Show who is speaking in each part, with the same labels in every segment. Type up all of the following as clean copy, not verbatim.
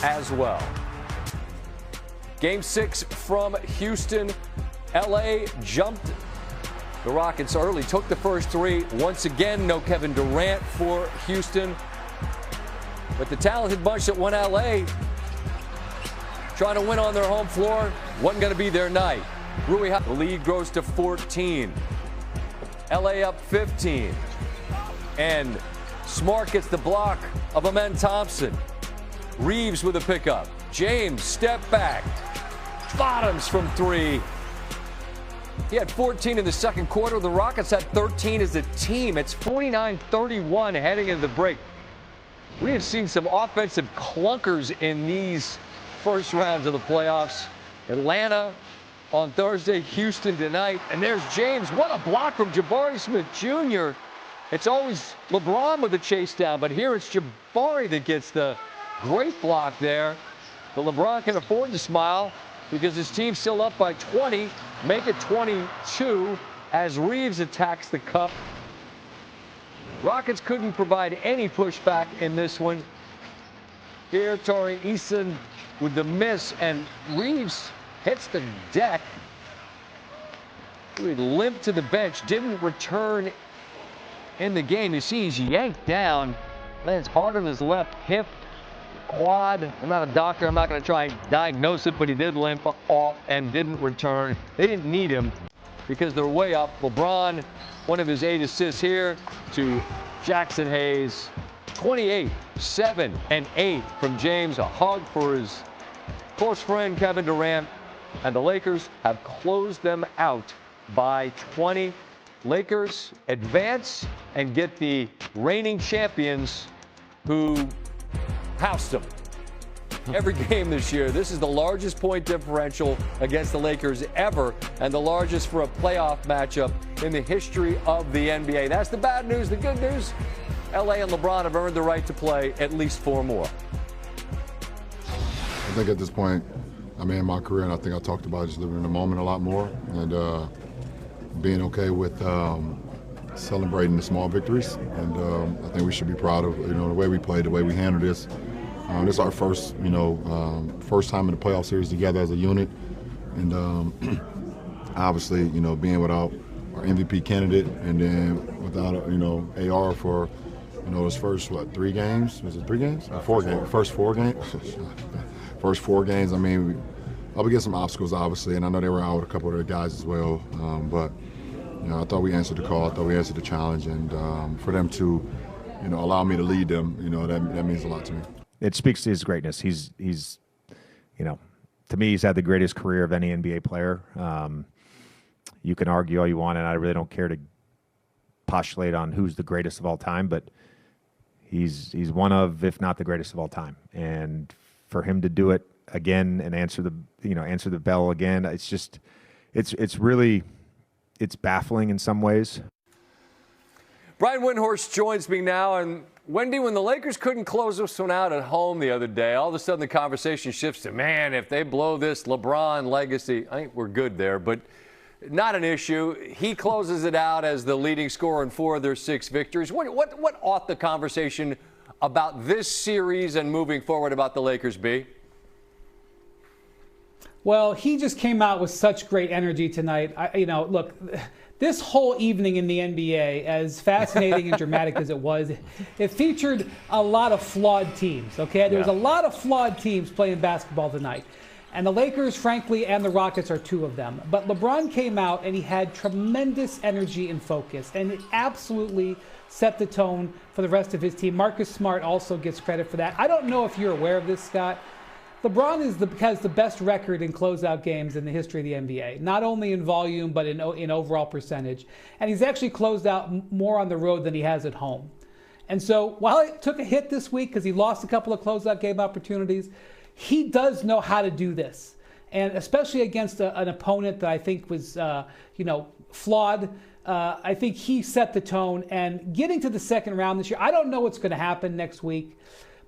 Speaker 1: as well. Game 6 from Houston. LA jumped the Rockets early, took the first 3. Once again, no Kevin Durant for Houston. But the talented bunch that won LA, trying to win on their home floor, wasn't going to be their night. The lead grows to 14. LA up 15. And Smart gets the block of Amen Thompson. Reeves with a pickup. James step back. Bottoms from 3. He had 14 in the second quarter. The Rockets had 13 as a team. It's 49-31 heading into the break. We have seen some offensive clunkers in these first rounds of the playoffs. Atlanta on Thursday, Houston tonight. And there's James. What a block from Jabari Smith Jr. It's always LeBron with the chase down, but here it's Jabari that gets the great block there. But LeBron can afford to smile because his team's still up by 20, make it 22 as Reeves attacks the cup. Rockets couldn't provide any pushback in this one. Here, Taurean Eason with the miss, and Reeves hits the deck. He limped to the bench, didn't return in the game. You see he's yanked down, lands hard on his left hip, quad. I'm not a doctor, I'm not going to try and diagnose it, but he did limp off and didn't return. They didn't need him because they're way up. LeBron, one of his 8 assists here to Jackson Hayes. 28, 7, and 8 from James. A hug for his close friend Kevin Durant. And the Lakers have closed them out by 20. Lakers advance and get the reigning champions who housed them every game this year. This is the largest point differential against the Lakers ever, and the largest for a playoff matchup in the history of the NBA. That's the bad news. The good news, LA and LeBron have earned the right to play at least 4 more.
Speaker 2: I think at this point, in my career, and I think I talked about just living in the moment a lot more, and being okay with celebrating the small victories. And I think we should be proud of the way we played, the way we handled this. This is our first first time in the playoff series together as a unit, and obviously being without our MVP candidate, and then without AR for those first 3 games. Was it 3 games? 4 games. First 4 games. First 4 games. Up against some obstacles, obviously, and I know they were out with a couple of their guys as well. But I thought we answered the call. I thought we answered the challenge, and for them to allow me to lead them, that means a lot to me.
Speaker 3: It speaks to his greatness. He's to me, he's had the greatest career of any NBA player. You can argue all you want, and I really don't care to postulate on who's the greatest of all time, but he's one of, if not the greatest of all time. And for him to do it again and answer the bell again, it's really baffling in some ways.
Speaker 1: Brian Windhorst joins me now. And Wendy, when the Lakers couldn't close this one out at home the other day, all of a sudden the conversation shifts to, man, if they blow this LeBron legacy, I think we're good there, but not an issue. He closes it out as the leading scorer in 4 of their 6 victories. What ought the conversation about this series and moving forward about the Lakers be?
Speaker 4: Well, he just came out with such great energy tonight. Look, this whole evening in the NBA, as fascinating and dramatic as it was, it featured a lot of flawed teams, okay? There was a lot of flawed teams playing basketball tonight. And the Lakers, frankly, and the Rockets are 2 of them. But LeBron came out and he had tremendous energy and focus, and it absolutely set the tone for the rest of his team. Marcus Smart also gets credit for that. I don't know if you're aware of this, Scott. LeBron has the best record in closeout games in the history of the NBA, not only in volume, but in overall percentage. And he's actually closed out more on the road than he has at home. And so while it took a hit this week because he lost a couple of closeout game opportunities, he does know how to do this. And especially against an opponent that I think was, flawed. I think he set the tone. And getting to the second round this year, I don't know what's going to happen next week,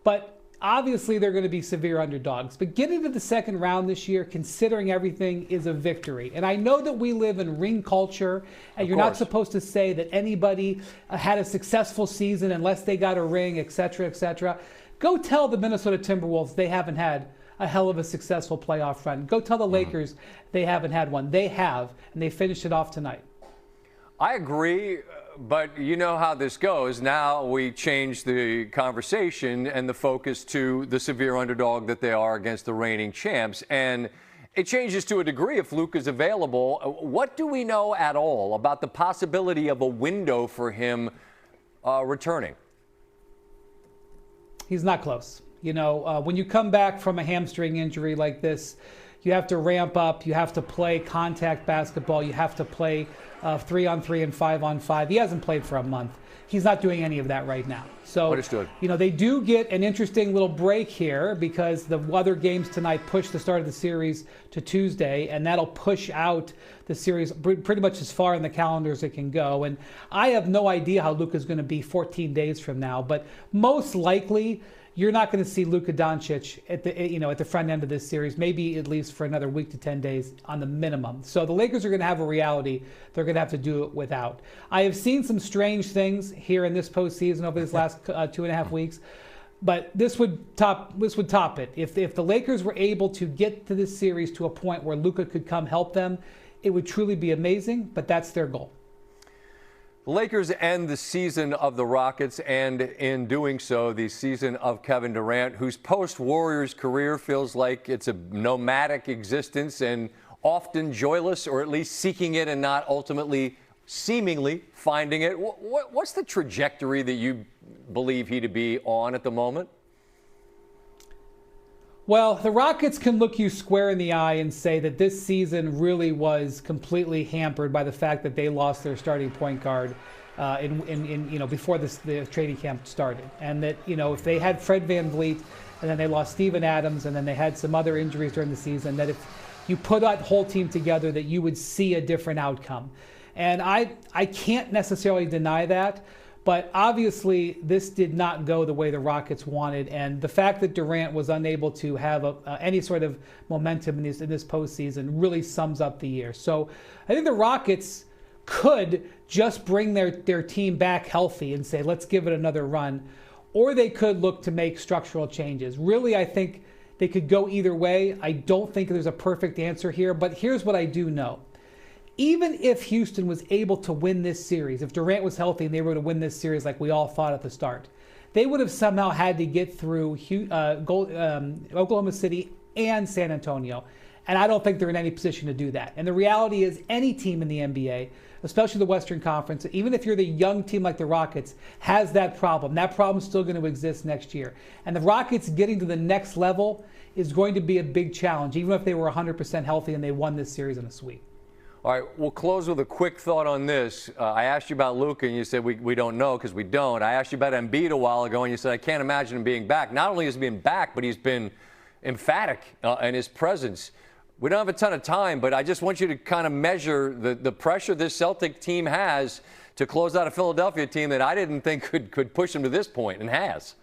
Speaker 4: but obviously, they're going to be severe underdogs. But getting to the second round this year, considering everything, is a victory. And I know that we live in ring culture, and you're not supposed to say that anybody had a successful season unless they got a ring, et cetera, et cetera. Go tell the Minnesota Timberwolves they haven't had a hell of a successful playoff run. Go tell the Lakers they haven't had one. They have, and they finished it off tonight.
Speaker 1: I agree, but you know how this goes. Now we change the conversation and the focus to the severe underdog that they are against the reigning champs. And it changes to a degree if Luke is available. What do we know at all about the possibility of a window for him returning?
Speaker 4: He's not close. You know, when you come back from a hamstring injury like this, you have to ramp up. You have to play contact basketball. You have to play 3-on-3 and 5-on-5. He hasn't played for a month. He's not doing any of that right now. So,
Speaker 1: understood.
Speaker 4: You know, they do get an interesting little break here because the other games tonight push the start of the series to Tuesday, and that'll push out the series pretty much as far in the calendar as it can go. And I have no idea how Luka's going to be 14 days from now, but most likely you're not going to see Luka Doncic at the front end of this series, maybe at least for another week to 10 days on the minimum. So the Lakers are going to have a reality they're going to have to do it without. I have seen some strange things here in this postseason over this last 2.5 weeks, but this would top it. If the Lakers were able to get to this series to a point where Luka could come help them, it would truly be amazing, but that's their goal.
Speaker 1: The Lakers end the season of the Rockets, and in doing so, the season of Kevin Durant, whose post-Warriors career feels like it's a nomadic existence and often joyless, or at least seeking it and not ultimately, seemingly, finding it. What's the trajectory that you believe he to be on at the moment?
Speaker 4: Well, the Rockets can look you square in the eye and say that this season really was completely hampered by the fact that they lost their starting point guard before the training camp started, and that if they had Fred VanVleet and then they lost Steven Adams and then they had some other injuries during the season, that if you put that whole team together, that you would see a different outcome. And I can't necessarily deny that. But obviously, this did not go the way the Rockets wanted, and the fact that Durant was unable to have any sort of momentum in this postseason really sums up the year. So I think the Rockets could just bring their team back healthy and say, let's give it another run, or they could look to make structural changes. Really, I think they could go either way. I don't think there's a perfect answer here, but here's what I do know. Even if Houston was able to win this series, if Durant was healthy and they were to win this series like we all thought at the start, they would have somehow had to get through Oklahoma City and San Antonio. And I don't think they're in any position to do that. And the reality is any team in the NBA, especially the Western Conference, even if you're the young team like the Rockets, has that problem. That problem's still going to exist next year. And the Rockets getting to the next level is going to be a big challenge, even if they were 100% healthy and they won this series in a sweep.
Speaker 1: All right, we'll close with a quick thought on this. I asked you about Luka, and you said we don't know because we don't. I asked you about Embiid a while ago, and you said I can't imagine him being back. Not only has he been back, but he's been emphatic in his presence. We don't have a ton of time, but I just want you to kind of measure the pressure this Celtic team has to close out a Philadelphia team that I didn't think could push them to this point, and has.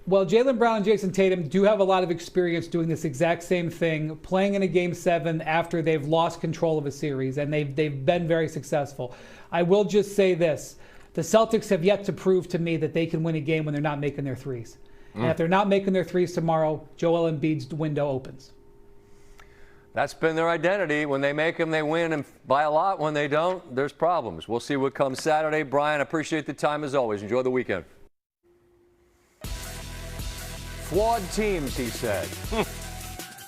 Speaker 4: Well, Jaylen Brown and Jason Tatum do have a lot of experience doing this exact same thing, playing in a Game 7 after they've lost control of a series, and they've been very successful. I will just say this. The Celtics have yet to prove to me that they can win a game when they're not making their threes. And if they're not making their threes tomorrow, Joel Embiid's window opens.
Speaker 1: That's been their identity. When they make them, they win, and by a lot. When they don't, there's problems. We'll see what comes Saturday. Brian, I appreciate the time as always. Enjoy the weekend. Flawed teams, he said.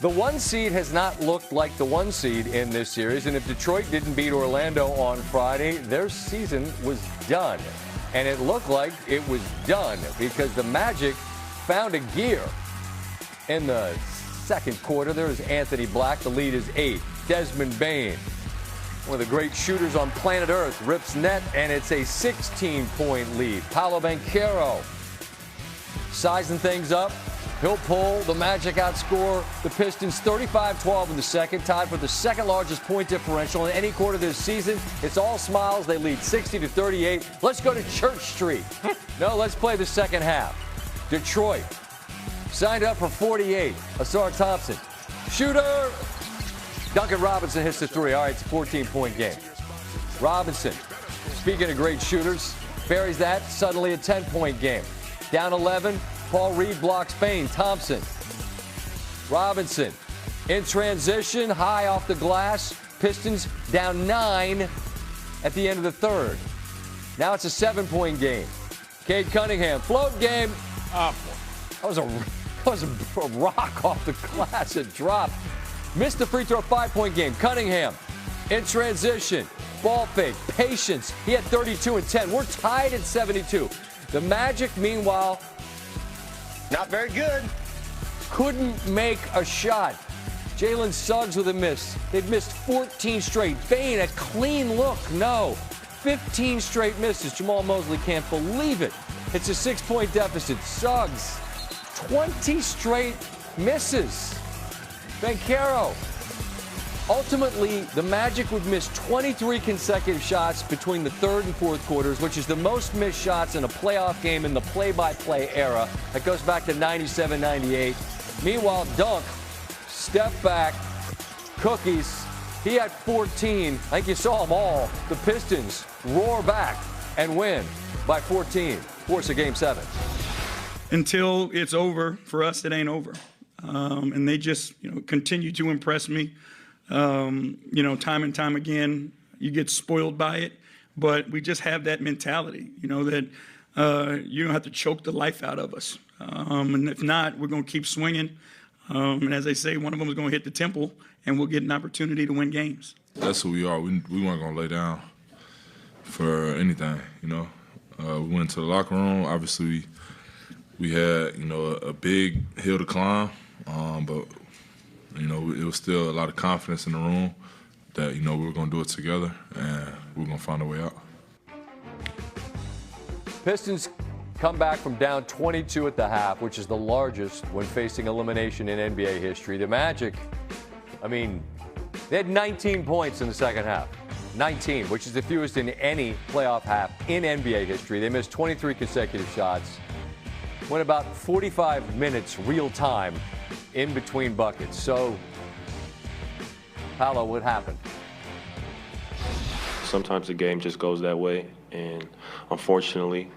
Speaker 1: The 1 seed has not looked like the 1 seed in this series, and if Detroit didn't beat Orlando on Friday, their season was done. And it looked like it was done because the Magic found a gear in the second quarter. There's Anthony Black. The lead is 8. Desmond Bane, one of the great shooters on planet Earth, rips net, and it's a 16-point lead. Paolo Banchero sizing things up. He'll pull. The Magic outscore the Pistons 35-12 in the second, tied for the second largest point differential in any quarter this season. It's all smiles. They lead 60-38. Let's go to Church Street. No, let's play the second half. Detroit signed up for 48. Asar Thompson. Shooter. Duncan Robinson hits the 3. All right, it's a 14-point game. Robinson, speaking of great shooters, buries that. Suddenly a 10-point game. down 11. Paul Reed blocks Bain. Thompson. Robinson in transition, high off the glass. Pistons down 9 at the end of the third. Now it's a 7-point game. Cade Cunningham, float game. Oh, that was a rock off the glass. It dropped. Missed the free throw, 5-point game. Cunningham in transition. Ball fake. Patience. He had 32 and 10. We're tied at 72. The Magic, meanwhile,
Speaker 5: not very good.
Speaker 1: Couldn't make a shot. Jalen Suggs with a miss. They've missed 14 straight. Bain, a clean look. No. 15 straight misses. Jamal Mosley can't believe it. It's a 6-point deficit. Suggs, 20 straight misses. Banchero. Ultimately, the Magic would miss 23 consecutive shots between the third and fourth quarters, which is the most missed shots in a playoff game in the play-by-play era. That goes back to 97-98. Meanwhile, Dunk, step back, cookies. He had 14. I think you saw them all. The Pistons roar back and win by 14. Force a Game 7.
Speaker 6: Until it's over, for us, it ain't over. And they just, continue to impress me. Time and time again, you get spoiled by it, but we just have that mentality, that you don't have to choke the life out of us. And if not, we're going to keep swinging. And as they say, one of them is going to hit the temple, and we'll get an opportunity to win games.
Speaker 7: That's who we are. We weren't going to lay down for anything, We went to the locker room. Obviously, we had, a big hill to climb, but it was still a lot of confidence in the room that, we were going to do it together and we were going to find a way out. Pistons
Speaker 1: come back from down 22 at the half, which is the largest when facing elimination in NBA history. The Magic, they had 19 points in the second half. 19, which is the fewest in any playoff half in NBA history. They missed 23 consecutive shots. Went about 45 minutes real time in between buckets. So, Paolo, what happened?
Speaker 8: Sometimes the game just goes that way, and unfortunately,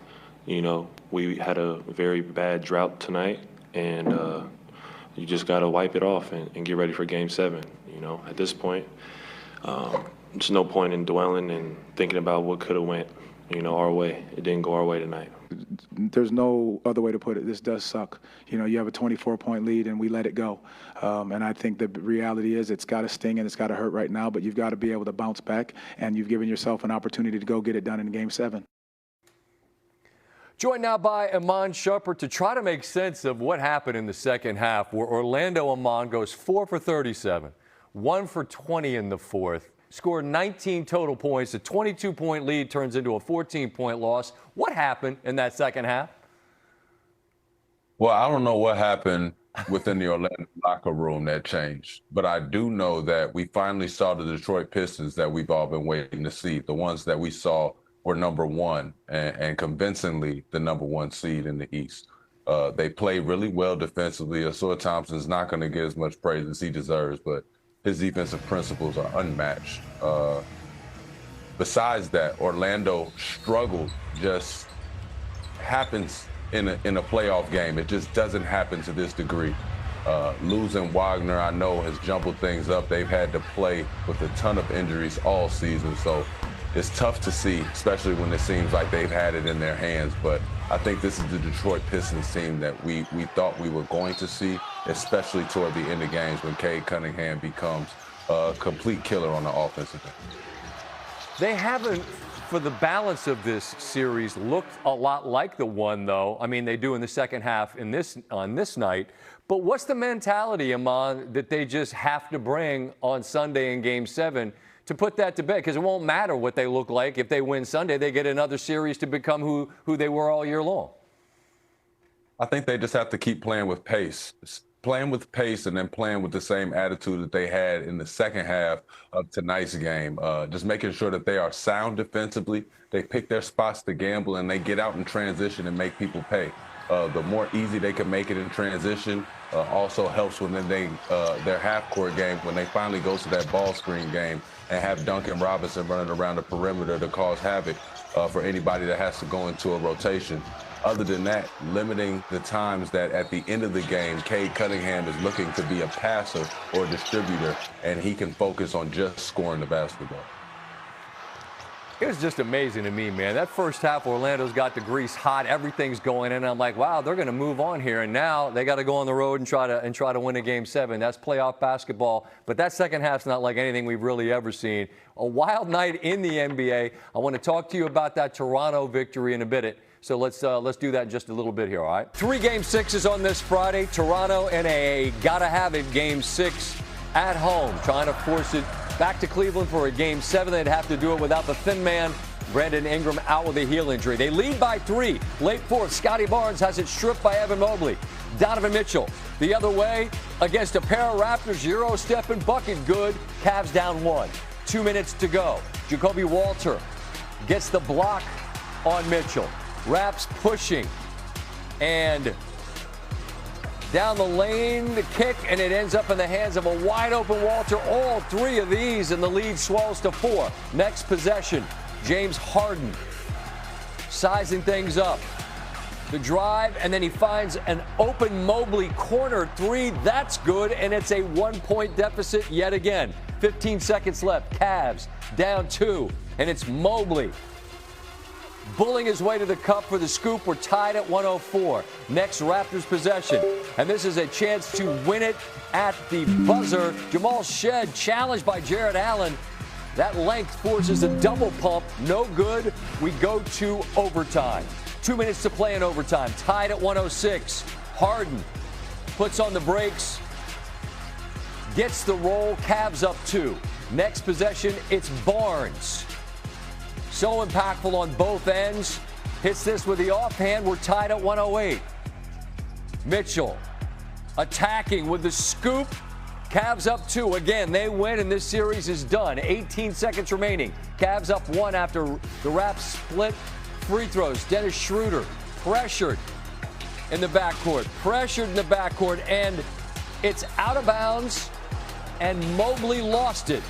Speaker 8: we had a very bad drought tonight, and you just got to wipe it off and get ready for Game 7. At this point, there's no point in dwelling and thinking about what could have went, our way. It didn't go our way tonight.
Speaker 9: There's no other way to put it. This does suck. You have a 24-point lead and we let it go. And I think the reality is it's got to sting and it's got to hurt right now, but you've got to be able to bounce back, and you've given yourself an opportunity to go get it done in Game 7.
Speaker 1: Joined now by Iman Shumpert to try to make sense of what happened in the second half, where Orlando Iman goes 4 for 37, 1 for 20 in the fourth. Scored 19 total points. A 22-point lead turns into a 14-point loss. What happened in that second half?
Speaker 10: Well, I don't know what happened within the Orlando locker room that changed, but I do know that we finally saw the Detroit Pistons that we've all been waiting to see, the ones that we saw were number one and convincingly the number one seed in the East. They played really well defensively. Asua Thompson's not going to get as much praise as he deserves, but his defensive principles are unmatched. Besides that, Orlando struggled just happens in a playoff game. It just doesn't happen to this degree. Losing Wagner, I know, has jumbled things up. They've had to play with a ton of injuries all season, so it's tough to see, especially when it seems like they've had it in their hands. But I think this is the Detroit Pistons team that we thought we were going to see, especially toward the end of games when Cade Cunningham becomes a complete killer on the offensive end.
Speaker 1: They haven't, for the balance of this series, looked a lot like the one, though. They do in the second half on this night. But what's the mentality, Iman, that they just have to bring on Sunday in Game 7 to put that to bed? Because it won't matter what they look like. If they win Sunday, they get another series to become who they were all year long.
Speaker 10: I think they just have to keep playing with pace. Playing with pace and then playing with the same attitude that they had in the second half of tonight's game. Just making sure that they are sound defensively. They pick their spots to gamble, and they get out in transition and make people pay. The more easy they can make it in transition also helps when their half-court game, when they finally go to that ball screen game and have Duncan Robinson running around the perimeter to cause havoc for anybody that has to go into a rotation. Other than that, limiting the times that at the end of the game, Cade Cunningham is looking to be a passer or a distributor, and he can focus on just scoring the basketball.
Speaker 1: It was just amazing to me, man. That first half, Orlando's got the grease hot. Everything's going in. I'm like, wow, they're going to move on here. And now they got to go on the road and try to win a Game 7. That's playoff basketball. But that second half's not like anything we've really ever seen. A wild night in the NBA. I want to talk to you about that Toronto victory in a bit. So let's do that in just a little bit here, all right? 3 Game 6s on this Friday. Toronto in a gotta-have-it Game 6 at home, trying to force it back to Cleveland for a Game 7. They'd have to do it without the thin man, Brandon Ingram, out with a heel injury. They lead by 3. Late fourth, Scotty Barnes has it stripped by Evan Mobley. Donovan Mitchell the other way against a pair of Raptors, Euro-step and bucket good. Cavs down 1. 2 minutes to go. Jacoby Walter gets the block on Mitchell. Raps pushing. And down the lane, the kick, and it ends up in the hands of a wide-open Walter. All 3 of these, and the lead swells to 4. Next possession, James Harden sizing things up. The drive, and then he finds an open Mobley corner 3. That's good, and it's a 1-point deficit yet again. 15 seconds left. Cavs down 2, and it's Mobley bullying his way to the cup for the scoop. We're tied at 104. Next Raptors possession. And this is a chance to win it at the buzzer. Jamal Shed challenged by Jarrett Allen. That length forces a double pump. No good. We go to overtime. 2 minutes to play in overtime. Tied at 106. Harden puts on the brakes. Gets the roll. Cavs up 2. Next possession, it's Barnes. So impactful on both ends. Hits this with the offhand. We're tied at 108. Mitchell attacking with the scoop. Cavs up 2. Again, they win, and this series is done. 18 seconds remaining. Cavs up 1 after the Raps split free throws. Dennis Schroeder pressured in the backcourt. And it's out of bounds, and Mobley lost it.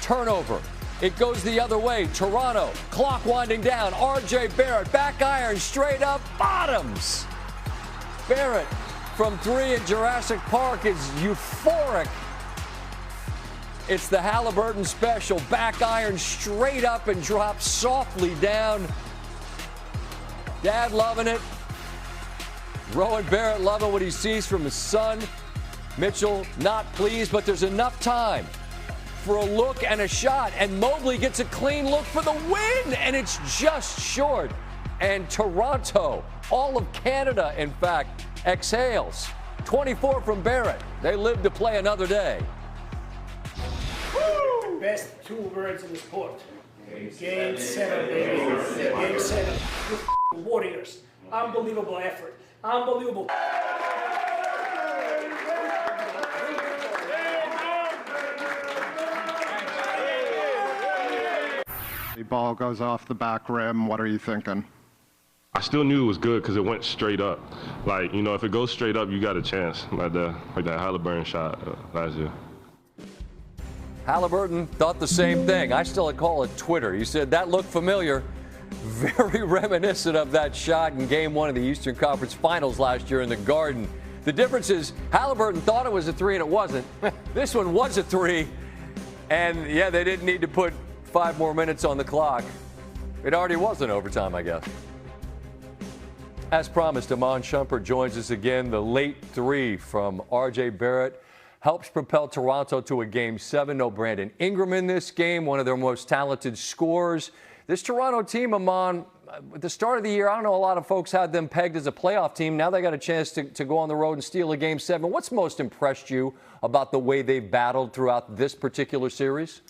Speaker 1: Turnover. It goes the other way. Toronto, clock winding down. R.J. Barrett, back iron, straight up, bottoms. Barrett from 3 at Jurassic Park is euphoric. It's the Halliburton special. Back iron, straight up and drops softly down. Dad loving it. Rowan Barrett loving what he sees from his son. Mitchell not pleased, but there's enough time for a look and a shot, and Mobley gets a clean look for the win, and it's just short. And Toronto, all of Canada, in fact, exhales. 24 from Barrett. They live to play another day.
Speaker 11: Woo! Best 2 words in the sport. Game 7, baby. Game 7. Warriors. Unbelievable effort. Unbelievable.
Speaker 12: The ball goes off the back rim. What are you thinking?
Speaker 13: I still knew it was good because it went straight up. Like, you know, if it goes straight up, you got a chance. Like that Halliburton shot last year.
Speaker 1: Halliburton thought the same thing. I still call it Twitter. He said that looked familiar. Very reminiscent of that shot in Game 1 of the Eastern Conference Finals last year in the Garden. The difference is Halliburton thought it was a 3 and it wasn't. This one was a 3. And, yeah, they didn't need to put 5 more minutes on the clock. It already was in overtime, I guess. As promised, Iman Shumpert joins us again. The late 3 from R.J. Barrett helps propel Toronto to a Game 7. No Brandon Ingram in this game, one of their most talented scorers. This Toronto team, Iman, at the start of the year, I don't know, a lot of folks had them pegged as a playoff team. Now they got a chance to go on the road and steal a Game 7. What's most impressed you about the way they've battled throughout this particular series?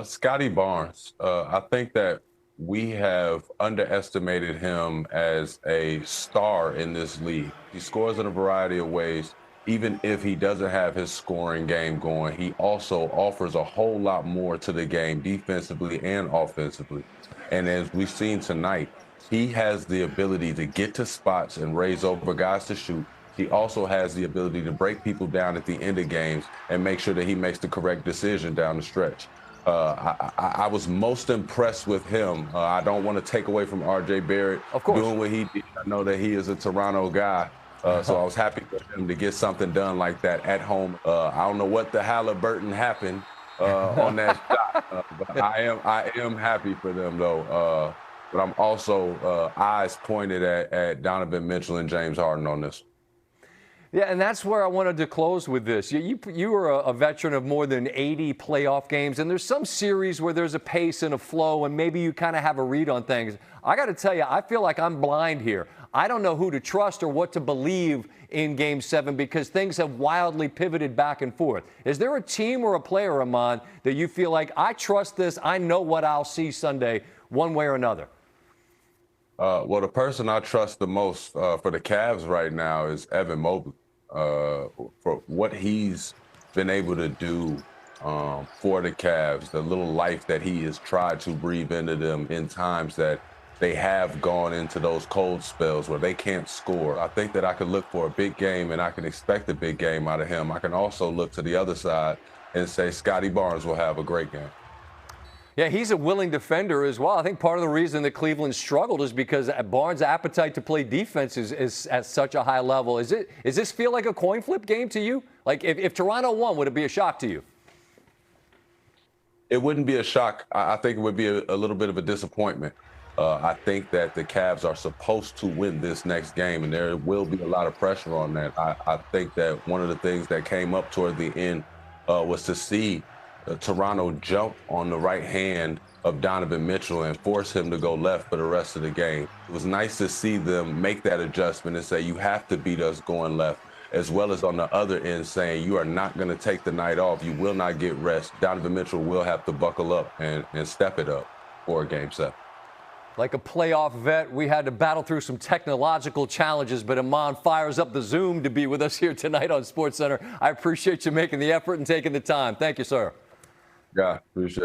Speaker 10: Scotty Barnes. I think that we have underestimated him as a star in this league. He scores in a variety of ways. Even if he doesn't have his scoring game going, he also offers a whole lot more to the game defensively and offensively. And as we've seen tonight, he has the ability to get to spots and raise over guys to shoot. He also has the ability to break people down at the end of games and make sure that he makes the correct decision down the stretch. I was most impressed with him. I don't want to take away from R.J. Barrett doing what he did. I know that he is a Toronto guy, so I was happy for him to get something done like that at home. I don't know what the Halliburton happened on that shot, but I am happy for them though. But I'm also eyes pointed at Donovan Mitchell and James Harden on this.
Speaker 1: Yeah, and that's where I wanted to close with this. You were a veteran of more than 80 playoff games, and there's some series where there's a pace and a flow, and maybe you kind of have a read on things. I got to tell you, I feel like I'm blind here. I don't know who to trust or what to believe in Game 7 because things have wildly pivoted back and forth. Is there a team or a player, Amon, that you feel like, I trust this, I know what I'll see Sunday one way or another?
Speaker 10: Well, the person I trust the most for the Cavs right now is Evan Mobley. For what he's been able to do for the Cavs, the little life that he has tried to breathe into them in times that they have gone into those cold spells where they can't score. I think that I could look for a big game and I can expect a big game out of him. I can also look to the other side and say Scotty Barnes will have a great game.
Speaker 1: Yeah, he's a willing defender as well. I think part of the reason that Cleveland struggled is because Barnes' appetite to play defense is at such a high level. Does this feel like a coin flip game to you? Like if Toronto won, would it be a shock to you?
Speaker 10: It wouldn't be a shock. I think it would be a little bit of a disappointment. I think that the Cavs are supposed to win this next game, and there will be a lot of pressure on that. I think that one of the things that came up toward the end was to see Toronto jump on the right hand of Donovan Mitchell and force him to go left for the rest of the game. It was nice to see them make that adjustment and say, you have to beat us going left, as well as on the other end saying, you are not going to take the night off. You will not get rest. Donovan Mitchell will have to buckle up and step it up for Game 7.
Speaker 1: Like a playoff vet, we had to battle through some technological challenges, but Amon fires up the Zoom to be with us here tonight on SportsCenter. I appreciate you making the effort and taking the time. Thank you, sir.
Speaker 10: Yeah, appreciate you.